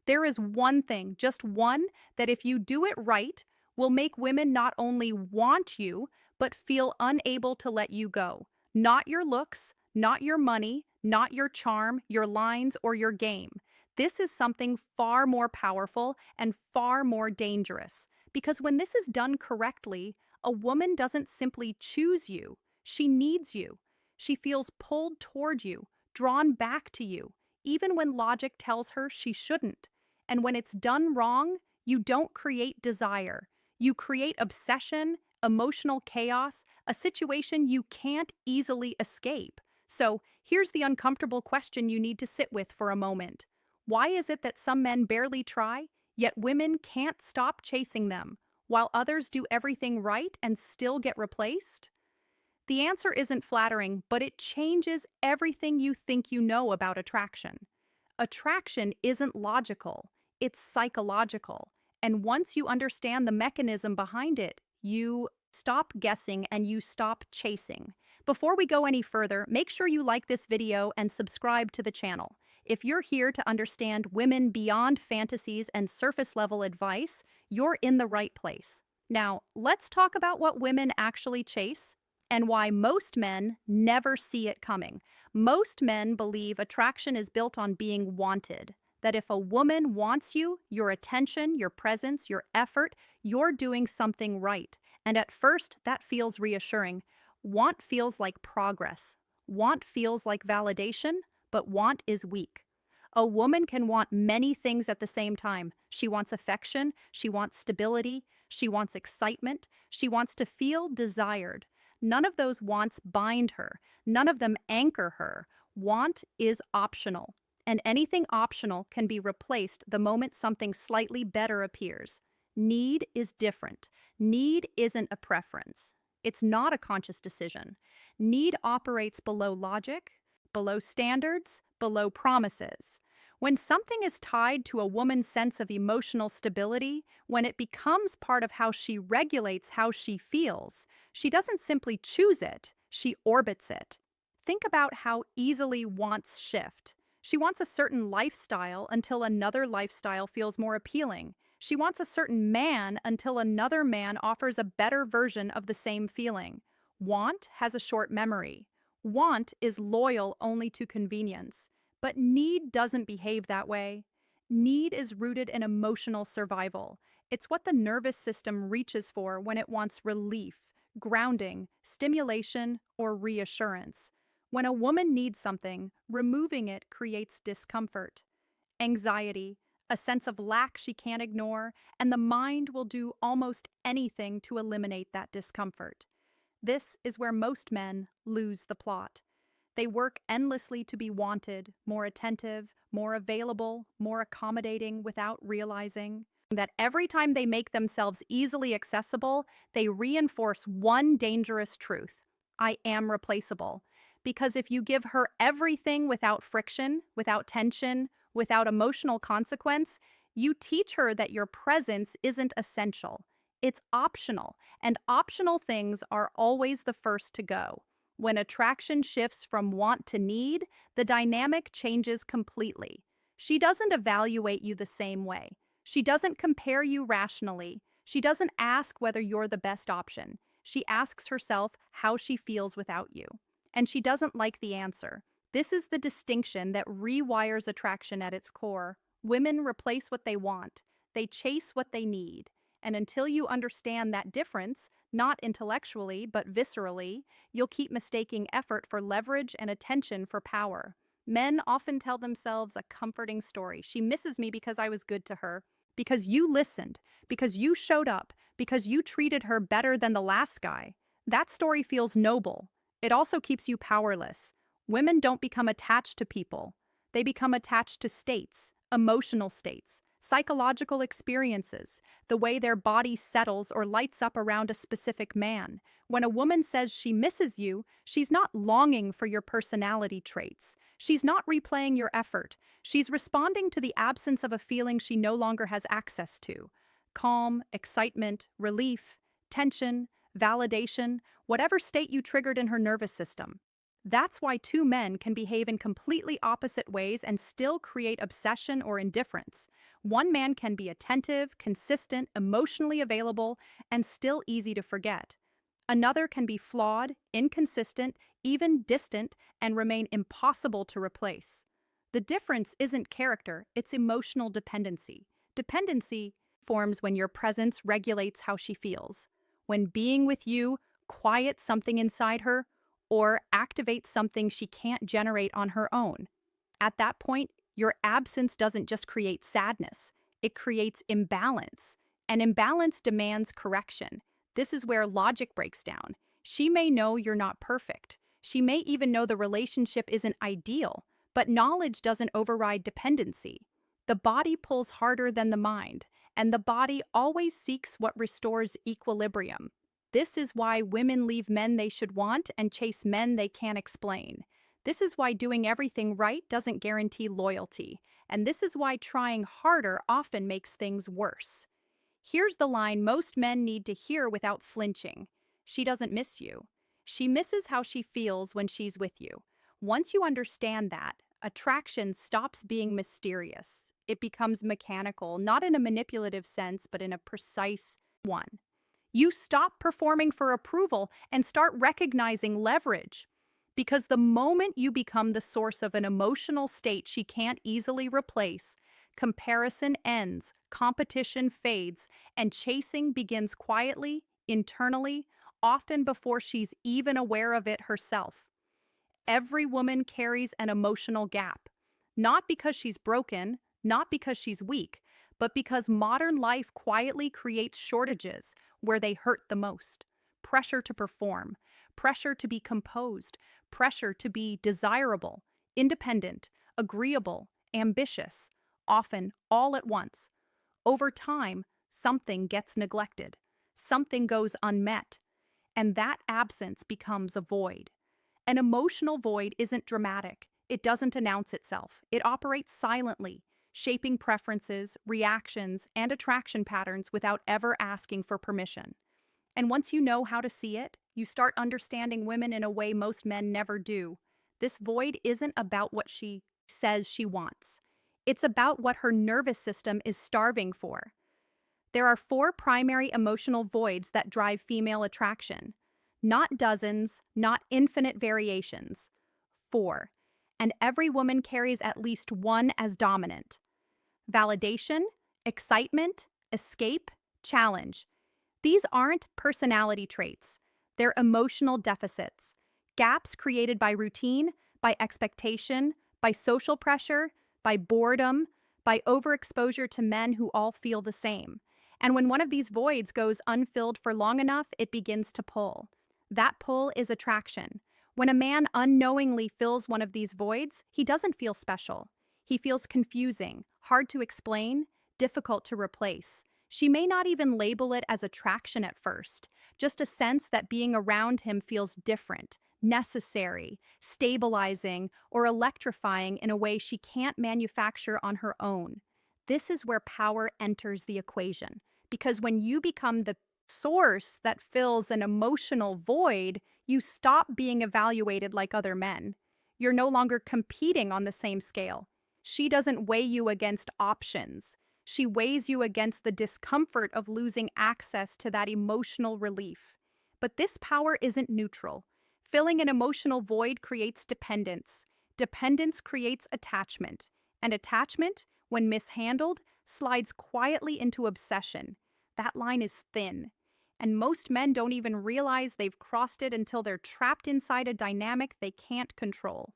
There is one thing, just one, that if you do it right, will make women not only want you, but feel unable to let you go. Not your looks, not your money, not your charm, your lines, or your game. This is something far more powerful and far more dangerous. Because when this is done correctly, a woman doesn't simply choose you, she needs you. She feels pulled toward you, drawn back to you, even when logic tells her she shouldn't. And when it's done wrong, you don't create desire. You create obsession, emotional chaos, a situation you can't easily escape. So, here's the uncomfortable question you need to sit with for a moment. Why is it that some men barely try, yet women can't stop chasing them, while others do everything right and still get replaced? The answer isn't flattering, but it changes everything you think you know about attraction. Attraction isn't logical, it's psychological. And once you understand the mechanism behind it, you stop guessing and you stop chasing. Before we go any further, make sure you like this video and subscribe to the channel. If you're here to understand women beyond fantasies and surface level advice, you're in the right place. Now, let's talk about what women actually chase and why most men never see it coming. Most men believe attraction is built on being wanted. That if a woman wants you, your attention, your presence, your effort, you're doing something right. And at first, that feels reassuring. Want feels like progress. Want feels like validation, but want is weak. A woman can want many things at the same time. She wants affection, she wants stability, she wants excitement, she wants to feel desired. None of those wants bind her. None of them anchor her. Want is optional. And anything optional can be replaced the moment something slightly better appears. Need is different. Need isn't a preference. It's not a conscious decision. Need operates below logic, below standards, below promises. When something is tied to a woman's sense of emotional stability, when it becomes part of how she regulates how she feels, she doesn't simply choose it, she orbits it. Think about how easily wants shift. She wants a certain lifestyle until another lifestyle feels more appealing. She wants a certain man until another man offers a better version of the same feeling. Want has a short memory. Want is loyal only to convenience. But need doesn't behave that way. Need is rooted in emotional survival. It's what the nervous system reaches for when it wants relief, grounding, stimulation, or reassurance. When a woman needs something, removing it creates discomfort, anxiety, a sense of lack she can't ignore, and the mind will do almost anything to eliminate that discomfort. This is where most men lose the plot. They work endlessly to be wanted, more attentive, more available, more accommodating without realizing that every time they make themselves easily accessible, they reinforce one dangerous truth. I am replaceable. Because if you give her everything without friction, without tension, without emotional consequence, you teach her that your presence isn't essential. It's optional, and optional things are always the first to go. When attraction shifts from want to need, the dynamic changes completely. She doesn't evaluate you the same way. She doesn't compare you rationally. She doesn't ask whether you're the best option. She asks herself how she feels without you. And she doesn't like the answer. This is the distinction that rewires attraction at its core. Women replace what they want. They chase what they need. And until you understand that difference, not intellectually, but viscerally, you'll keep mistaking effort for leverage and attention for power. Men often tell themselves a comforting story. She misses me because I was good to her, because you listened, because you showed up, because you treated her better than the last guy. That story feels noble. It also keeps you powerless. Women don't become attached to people. They become attached to states, emotional states, psychological experiences, the way their body settles or lights up around a specific man. When a woman says she misses you, she's not longing for your personality traits. She's not replaying your effort. She's responding to the absence of a feeling she no longer has access to. Calm, excitement, relief, tension, validation, whatever state you triggered in her nervous system. That's why two men can behave in completely opposite ways and still create obsession or indifference. One man can be attentive, consistent, emotionally available, and still easy to forget. Another can be flawed, inconsistent, even distant, and remain impossible to replace. The difference isn't character, it's emotional dependency. Dependency forms when your presence regulates how she feels, when being with you quiets something inside her or activates something she can't generate on her own. At that point, your absence doesn't just create sadness, it creates imbalance. And imbalance demands correction. This is where logic breaks down. She may know you're not perfect. She may even know the relationship isn't ideal, but knowledge doesn't override dependency. The body pulls harder than the mind, and the body always seeks what restores equilibrium. This is why women leave men they should want and chase men they can't explain. This is why doing everything right doesn't guarantee loyalty, and this is why trying harder often makes things worse. Here's the line most men need to hear without flinching. She doesn't miss you. She misses how she feels when she's with you. Once you understand that, attraction stops being mysterious. It becomes mechanical, not in a manipulative sense, but in a precise one. You stop performing for approval and start recognizing leverage. Because the moment you become the source of an emotional state she can't easily replace, comparison ends, competition fades, and chasing begins quietly, internally, often before she's even aware of it herself. Every woman carries an emotional gap, not because she's broken, not because she's weak, but because modern life quietly creates shortages where they hurt the most. Pressure to perform, pressure to be composed, pressure to be desirable, independent, agreeable, ambitious, often all at once. Over time, something gets neglected, something goes unmet, and that absence becomes a void. An emotional void isn't dramatic. It doesn't announce itself. It operates silently, shaping preferences, reactions, and attraction patterns without ever asking for permission. And once you know how to see it, you start understanding women in a way most men never do. This void isn't about what she says she wants. It's about what her nervous system is starving for. There are four primary emotional voids that drive female attraction. Not dozens, not infinite variations. Four. And every woman carries at least one as dominant. Validation, excitement, escape, challenge. These aren't personality traits. They're emotional deficits. Gaps created by routine, by expectation, by social pressure, by boredom, by overexposure to men who all feel the same. And when one of these voids goes unfilled for long enough, it begins to pull. That pull is attraction. When a man unknowingly fills one of these voids, he doesn't feel special. He feels confusing, hard to explain, difficult to replace. She may not even label it as attraction at first, just a sense that being around him feels different, necessary, stabilizing, or electrifying in a way she can't manufacture on her own. This is where power enters the equation, because when you become the source that fills an emotional void, you stop being evaluated like other men. You're no longer competing on the same scale. She doesn't weigh you against options. She weighs you against the discomfort of losing access to that emotional relief. But this power isn't neutral. Filling an emotional void creates dependence. Dependence creates attachment. And attachment, when mishandled, slides quietly into obsession. That line is thin. And most men don't even realize they've crossed it until they're trapped inside a dynamic they can't control.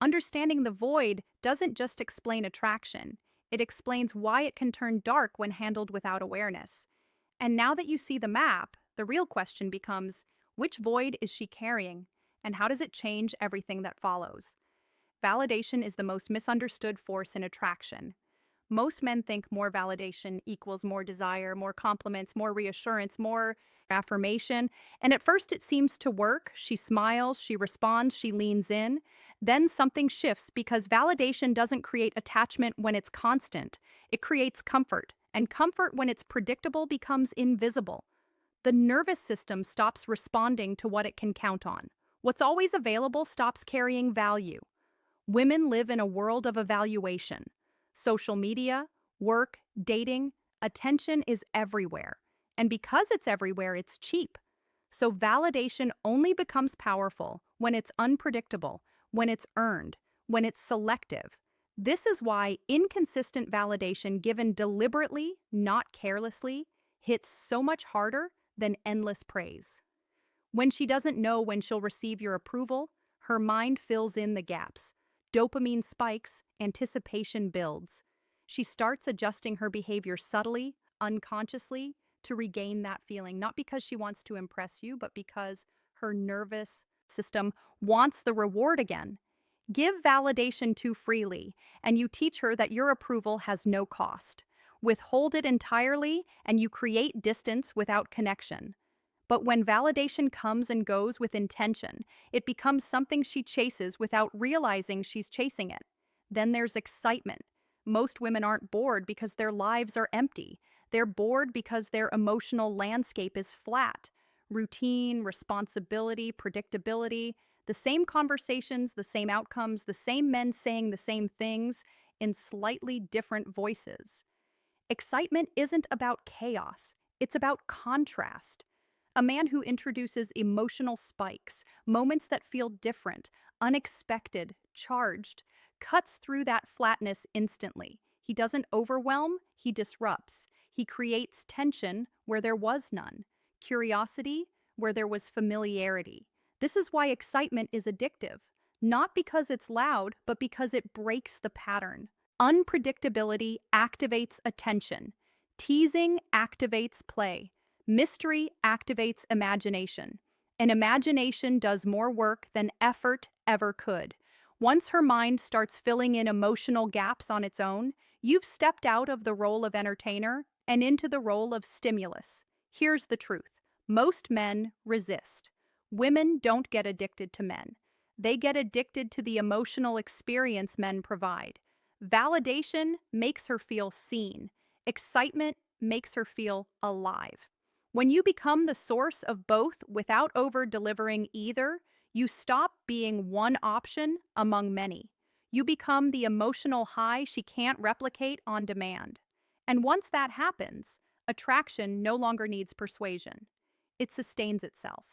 Understanding the void doesn't just explain attraction. It explains why it can turn dark when handled without awareness. And now that you see the map, the real question becomes, which void is she carrying? And how does it change everything that follows? Validation is the most misunderstood force in attraction. Most men think more validation equals more desire, more compliments, more reassurance, more affirmation. And at first it seems to work. She smiles, she responds, she leans in. Then something shifts because validation doesn't create attachment when it's constant. It creates comfort. And comfort when it's predictable becomes invisible. The nervous system stops responding to what it can count on. What's always available stops carrying value. Women live in a world of evaluation. Social media, work, dating, attention is everywhere. And because it's everywhere, it's cheap. So validation only becomes powerful when it's unpredictable, when it's earned, when it's selective. This is why inconsistent validation given deliberately, not carelessly, hits so much harder than endless praise. When she doesn't know when she'll receive your approval, her mind fills in the gaps. Dopamine spikes, anticipation builds. She starts adjusting her behavior subtly, unconsciously, to regain that feeling, not because she wants to impress you, but because her nervous system wants the reward again. Give validation too freely, and you teach her that your approval has no cost. Withhold it entirely, and you create distance without connection. But when validation comes and goes with intention, it becomes something she chases without realizing she's chasing it. Then there's excitement. Most women aren't bored because their lives are empty. They're bored because their emotional landscape is flat. Routine, responsibility, predictability, the same conversations, the same outcomes, the same men saying the same things in slightly different voices. Excitement isn't about chaos, it's about contrast. A man who introduces emotional spikes, moments that feel different, unexpected, charged, cuts through that flatness instantly. He doesn't overwhelm, he disrupts. He creates tension where there was none, curiosity where there was familiarity. This is why excitement is addictive, not because it's loud, but because it breaks the pattern. Unpredictability activates attention. Teasing activates play. Mystery activates imagination. And imagination does more work than effort ever could. Once her mind starts filling in emotional gaps on its own, you've stepped out of the role of entertainer and into the role of stimulus. Here's the truth. Most men resist. Women don't get addicted to men. They get addicted to the emotional experience men provide. Validation makes her feel seen. Excitement makes her feel alive. When you become the source of both without over-delivering either, you stop being one option among many. You become the emotional high she can't replicate on demand. And once that happens, attraction no longer needs persuasion. It sustains itself.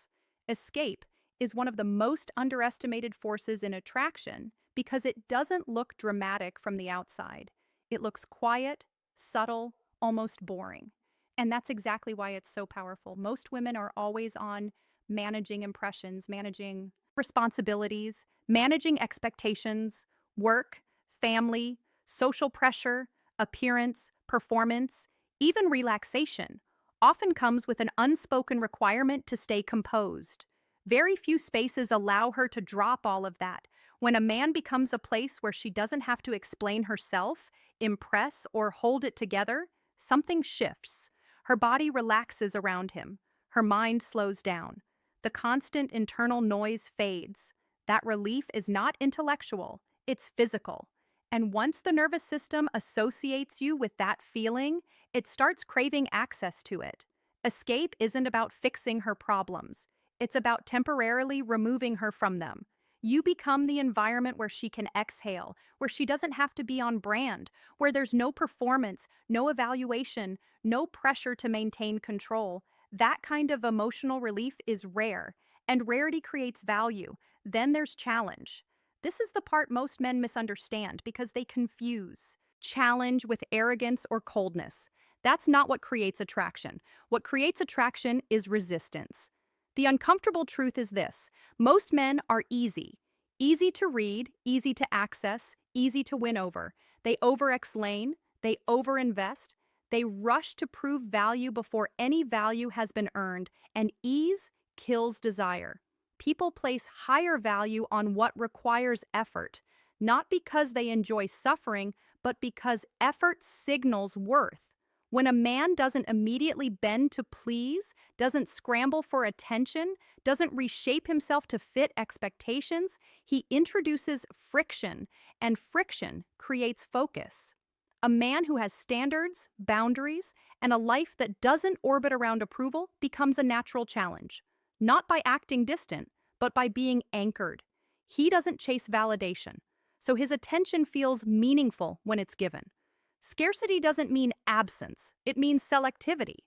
Escape is one of the most underestimated forces in attraction because it doesn't look dramatic from the outside. It looks quiet, subtle, almost boring. And that's exactly why it's so powerful. Most women are always on managing impressions, managing responsibilities, managing expectations, work, family, social pressure, appearance, performance, even relaxation, often comes with an unspoken requirement to stay composed. Very few spaces allow her to drop all of that. When a man becomes a place where she doesn't have to explain herself, impress, or hold it together, something shifts. Her body relaxes around him. Her mind slows down. The constant internal noise fades. That relief is not intellectual, it's physical. And once the nervous system associates you with that feeling, it starts craving access to it. Escape isn't about fixing her problems. It's about temporarily removing her from them. You become the environment where she can exhale, where she doesn't have to be on brand, where there's no performance, no evaluation, no pressure to maintain control. That kind of emotional relief is rare, and rarity creates value. Then there's challenge. This is the part most men misunderstand because they confuse challenge with arrogance or coldness. That's not what creates attraction. What creates attraction is resistance. The uncomfortable truth is this: most men are easy. Easy to read, easy to access, easy to win over. They over-explain, they overinvest, they rush to prove value before any value has been earned, and ease kills desire. People place higher value on what requires effort, not because they enjoy suffering, but because effort signals worth. When a man doesn't immediately bend to please, doesn't scramble for attention, doesn't reshape himself to fit expectations, he introduces friction, and friction creates focus. A man who has standards, boundaries, and a life that doesn't orbit around approval becomes a natural challenge, not by acting distant, but by being anchored. He doesn't chase validation, so his attention feels meaningful when it's given. Scarcity doesn't mean absence, it means selectivity.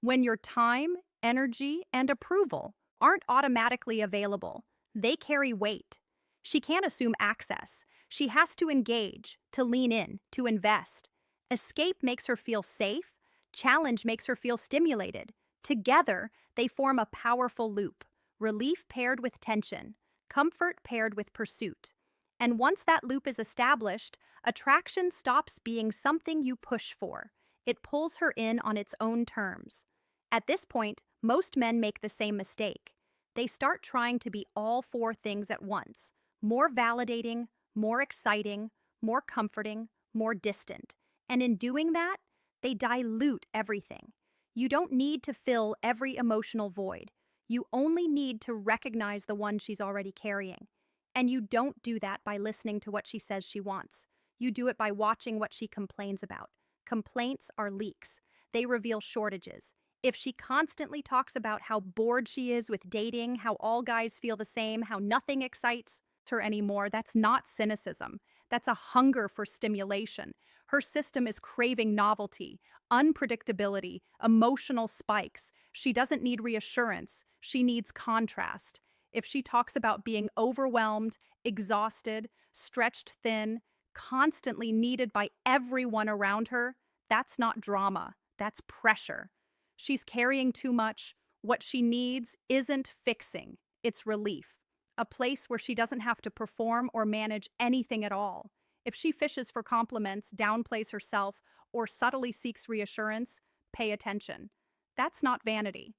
When your time, energy, and approval aren't automatically available, they carry weight. She can't assume access. She has to engage, to lean in, to invest. Escape makes her feel safe, challenge makes her feel stimulated. Together, they form a powerful loop, relief paired with tension, comfort paired with pursuit. And once that loop is established, attraction stops being something you push for. It pulls her in on its own terms. At this point, most men make the same mistake. They start trying to be all four things at once: more validating, more exciting, more comforting, more distant. And in doing that, they dilute everything. You don't need to fill every emotional void. You only need to recognize the one she's already carrying. And you don't do that by listening to what she says she wants. You do it by watching what she complains about. Complaints are leaks. They reveal shortages. If she constantly talks about how bored she is with dating, how all guys feel the same, how nothing excites her anymore, that's not cynicism. That's a hunger for stimulation. Her system is craving novelty, unpredictability, emotional spikes. She doesn't need reassurance. She needs contrast. If she talks about being overwhelmed, exhausted, stretched thin, constantly needed by everyone around her, that's not drama, that's pressure. She's carrying too much. What she needs isn't fixing, it's relief. A place where she doesn't have to perform or manage anything at all. If she fishes for compliments, downplays herself, or subtly seeks reassurance, pay attention. That's not vanity.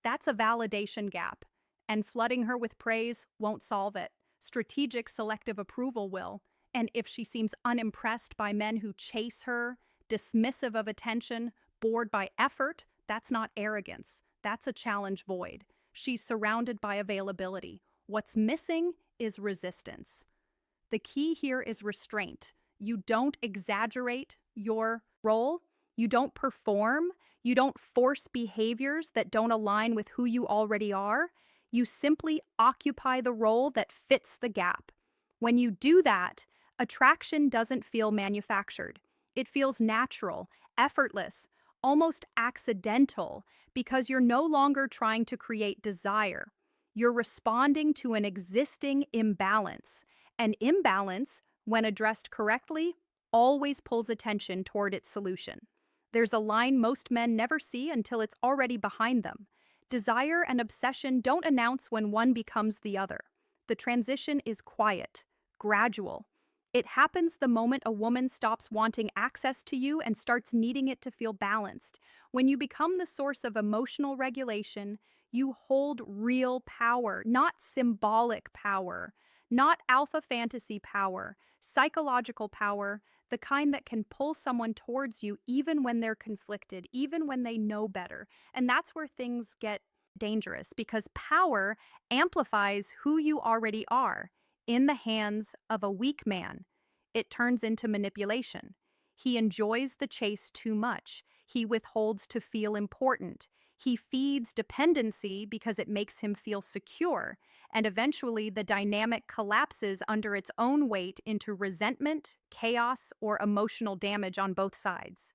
That's a validation gap. And flooding her with praise won't solve it. Strategic selective approval will. And if she seems unimpressed by men who chase her, dismissive of attention, bored by effort, that's not arrogance. That's a challenge void. She's surrounded by availability. What's missing is resistance. The key here is restraint. You don't exaggerate your role. You don't perform. You don't force behaviors that don't align with who you already are. You simply occupy the role that fits the gap. When you do that, attraction doesn't feel manufactured. It feels natural, effortless, almost accidental, because you're no longer trying to create desire. You're responding to an existing imbalance. An imbalance, when addressed correctly, always pulls attention toward its solution. There's a line most men never see until it's already behind them. Desire and obsession don't announce when one becomes the other. The transition is quiet, gradual. It happens the moment a woman stops wanting access to you and starts needing it to feel balanced. When you become the source of emotional regulation, you hold real power, not symbolic power, not alpha fantasy power, psychological power, the kind that can pull someone towards you even when they're conflicted, even when they know better. And that's where things get dangerous, because power amplifies who you already are. In the hands of a weak man, it turns into manipulation. He enjoys the chase too much. He withholds to feel important. He feeds dependency because it makes him feel secure. And eventually, the dynamic collapses under its own weight into resentment, chaos, or emotional damage on both sides.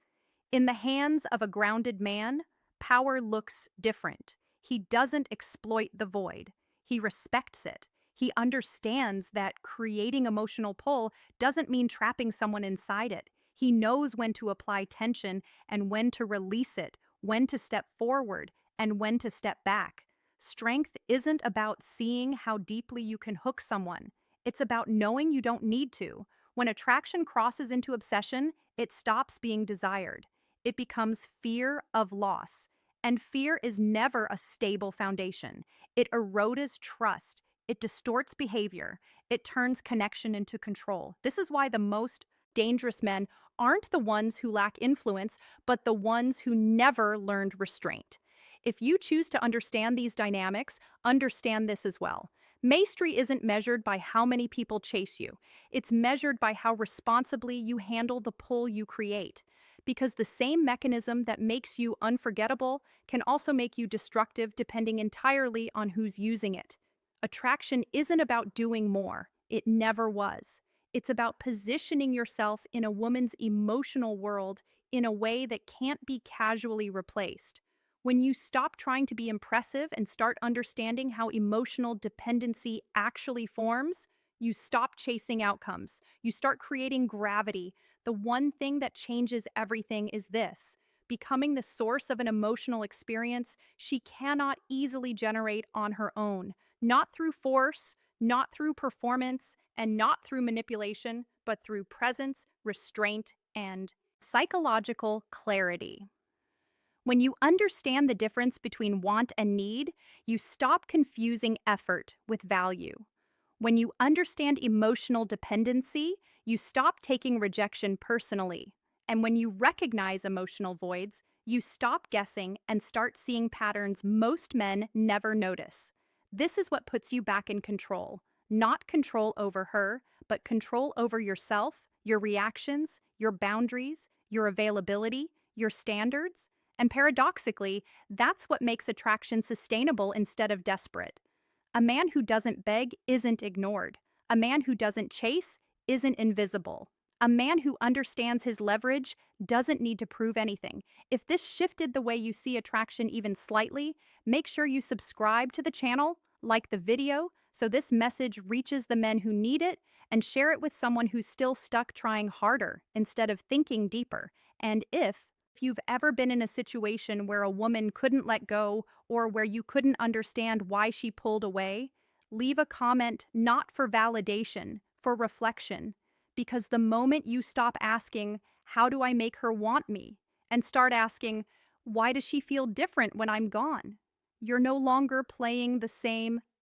In the hands of a grounded man, power looks different. He doesn't exploit the void. He respects it. He understands that creating emotional pull doesn't mean trapping someone inside it. He knows when to apply tension and when to release it, when to step forward and when to step back. Strength isn't about seeing how deeply you can hook someone. It's about knowing you don't need to. When attraction crosses into obsession, it stops being desired. It becomes fear of loss. And fear is never a stable foundation. It erodes trust. It distorts behavior. It turns connection into control. This is why the most dangerous men aren't the ones who lack influence, but the ones who never learned restraint. If you choose to understand these dynamics, understand this as well. Mastery isn't measured by how many people chase you. It's measured by how responsibly you handle the pull you create. Because the same mechanism that makes you unforgettable can also make you destructive depending entirely on who's using it. Attraction isn't about doing more. It never was. It's about positioning yourself in a woman's emotional world in a way that can't be casually replaced. When you stop trying to be impressive and start understanding how emotional dependency actually forms, you stop chasing outcomes. You start creating gravity. The one thing that changes everything is this: becoming the source of an emotional experience she cannot easily generate on her own, not through force, not through performance, and not through manipulation, but through presence, restraint, and psychological clarity. When you understand the difference between want and need, you stop confusing effort with value. When you understand emotional dependency, you stop taking rejection personally. And when you recognize emotional voids, you stop guessing and start seeing patterns most men never notice. This is what puts you back in control. Not control over her, but control over yourself, your reactions, your boundaries, your availability, your standards. And paradoxically, that's what makes attraction sustainable instead of desperate. A man who doesn't beg isn't ignored. A man who doesn't chase isn't invisible. A man who understands his leverage doesn't need to prove anything. If this shifted the way you see attraction even slightly, make sure you subscribe to the channel, like the video, so this message reaches the men who need it, and share it with someone who's still stuck trying harder instead of thinking deeper. And if you've ever been in a situation where a woman couldn't let go or where you couldn't understand why she pulled away, leave a comment not for validation, for reflection. Because the moment you stop asking, "How do I make her want me?" and start asking, "Why does she feel different when I'm gone?" you're no longer playing the same